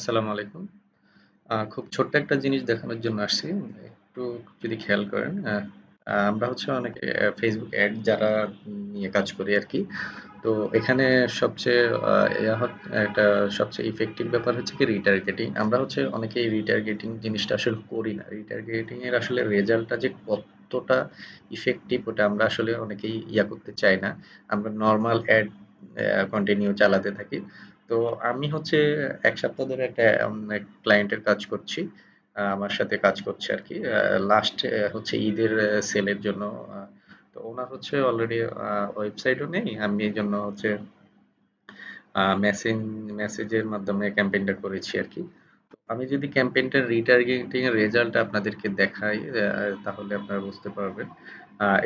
আসসালামু আলাইকুম। খুব ছোট্ট একটা জিনিস দেখানোর জন্য আসছি। একটু যদি খেয়াল করেন, আমরা হচ্ছে অনেকে Facebook এড যারা নিয়ে কাজ করি আরকি। তো এখানে সবচেয়ে আ ইয়া হট একটা সবচেয়ে ইফেক্টিভ ব্যাপার হচ্ছে কি রিটার্গেটিং। আমরা হচ্ছে অনেকেই রিটার্গেটিং জিনিসটা আসলে করি না। রিটার্গেটিং এর আসলে রেজাল্টটা যে কতটা ইফেক্টিভ ওটা আমরা আসলে অনেকেই করতে চাই না। আমরা নরমাল এড কন্টিনিউ চালাতে থাকি। তো আমি হচ্ছে ১ সপ্তাহ ধরে একটা ক্লায়েন্টের কাজ করছি। আমার সাথে কাজ করছে আরকি। লাস্ট হচ্ছে ঈদের সেলের জন্য। আ তো উনার হচ্ছে অলরেডি ওয়েবসাইটও নেই। আমি এইজন্য হচ্ছে মেসেজের মাধ্যমে ক্যাম্পেইনটা করেছি আরকি। তো আমি যদি ক্যাম্পেইনটার রিটার্গেটিং এর রেজাল্ট আপনাদেরকে দেখাই, তাহলে আপনারা বুঝতে পারবেন।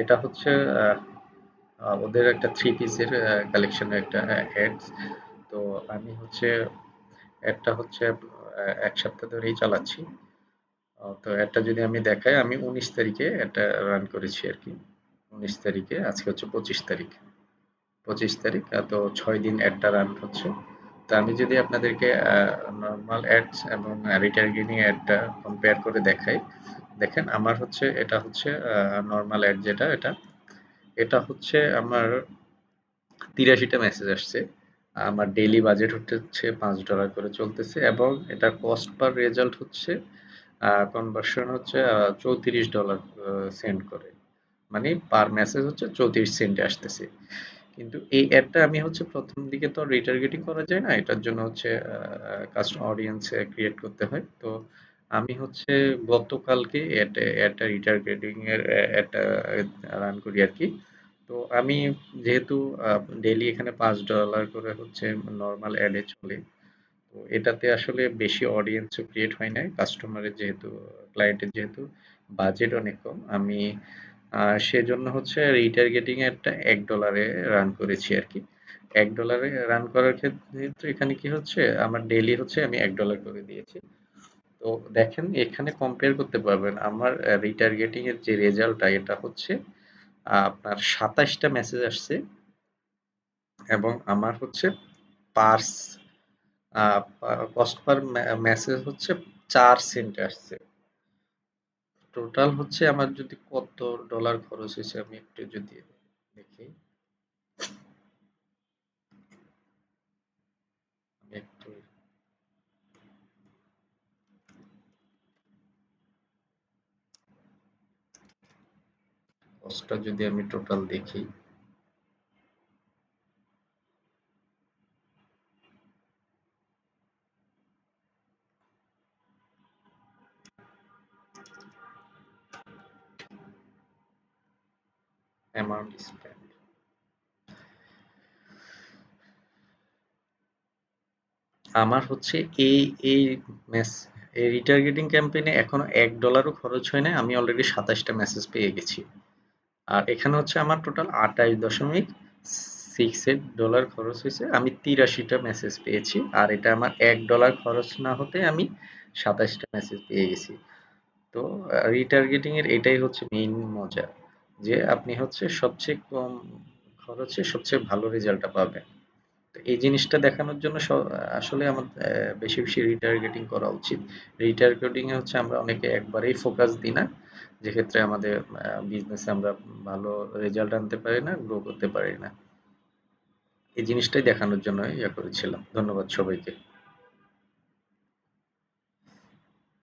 এটা হচ্ছে আ আ ওদের একটা 3 পিসের কালেকশনের একটা অ্যাডস। তো আমি হচ্ছে অ্যাডটা হচ্ছে ১ সপ্তাহ ধরেই চালাচ্ছি। তো অ্যাডটা যদি আমি দেখাই, আমি ১৯ তারিখে অ্যাডটা রান করেছি আরকি। ১৯ তারিখে, আজকে হচ্ছে ২৫ তারিখ। ২৫ তারিখ, তো ৬ দিন অ্যাডটা রান হচ্ছে। তো আমি যদি আপনাদেরকে নরমাল অ্যাডস এবং রিটার্গেটিং অ্যাডটা কম্পেয়ার করে দেখাই, দেখেন আমার হচ্ছে এটা হচ্ছে নরমাল অ্যাড যেটা এটা হচ্ছে আমার ৮৩ টা মেসেজ আসছে। আমার ডেইলি বাজেট হচ্ছে $৫ করে চলতেছে এবং এটার কস্ট পার রেজাল্ট হচ্ছে কনভার্সন হচ্ছে $৩৪ সেন্ড করে। মানে পার মেসেজ হচ্ছে ৩৪ সেন্টে আসতেছে। কিন্তু এই অ্যাডটা আমি হচ্ছে ১ম দিকে তো রিটার্গেটিং করা যায় না। এটার জন্য হচ্ছে কাস্টমার অডিয়েন্স ক্রিয়েট করতে হয়। তো আমি হচ্ছে গতকালকে অ্যাডটা রিটার্গেটিং এর অ্যাডটা রান করি আরকি। তো আমি যেহেতু আ ডেইলি এখানে $৫ করে হচ্ছে নরমাল অ্যাডে চলে। তো এটাতে আসলে বেশি অডিয়েন্সও ক্রিয়েট হয় নাই। কাস্টমারের যেহেতু ক্লায়েন্টের যেহেতু বাজেট অনেক কম, আমি সেজন্য হচ্ছে রিটার্গেটিং অ্যাডটা $১ এ রান করেছি আরকি। $১ এ রান করার ক্ষেত্রে এখানে কি হচ্ছে আমার ডেইলি হচ্ছে আমি $১ করে দিয়েছি। তো দেখেন এখানে কম্পেয়ার করতে পারবেন আমার রিটার্গেটিং এর যে রেজাল্টটা এটা হচ্ছে আপনার ২৭ টা মেসেজ আসছে এবং আমার হচ্ছে পার্স কস্ট পার মেসেজ হচ্ছে ৪ সেন্টে আসছে। টোটাল হচ্ছে আমার যদি কত ডলার খরচ হয়েছে আমি একটু যদি দেখি, আমি একটু কস্টটা যদি আমি টোটাল দেখি, অ্যামাউন্ট স্পেন্ড আমার হচ্ছে এই এই মেস এই রিটার্গেটিং ক্যাম্পেইনে এখনো $১ খরচ হয় নাই। আমি অলরেডি ২৭ টা মেসেজ পেয়ে গেছি। আর এখানে হচ্ছে আমার টোটাল ২৮.68 খরচ হয়েছে। আমি ৮৩ টা মেসেজ পেয়েছি। আর এটা আমার $১ খরচ না হতে আমি ২৭ টা মেসেজ পেয়ে গেছি। তো রিটার্গেটিং এর এটাই হচ্ছে মেইন মজা, যে আপনি হচ্ছে সবচেয়ে কম খরচে সবচেয়ে ভালো রেজাল্টটা পাবেন। তো এই জিনিসটা দেখানোর জন্য আসলে আমার বেশি বেশি রিটার্গেটিং করা উচিত। রিটার্গেটিং এ হচ্ছে আমরা অনেকে একবারেই ফোকাস দিই না, যেক্ষেত্রে আমাদের বিজনেসে আমরা ভালো রেজাল্ট আনতে পারি না, গ্রো করতে পারি না। এই জিনিসটাই দেখানোর জন্য করেছিলাম। ধন্যবাদ সবাইকে।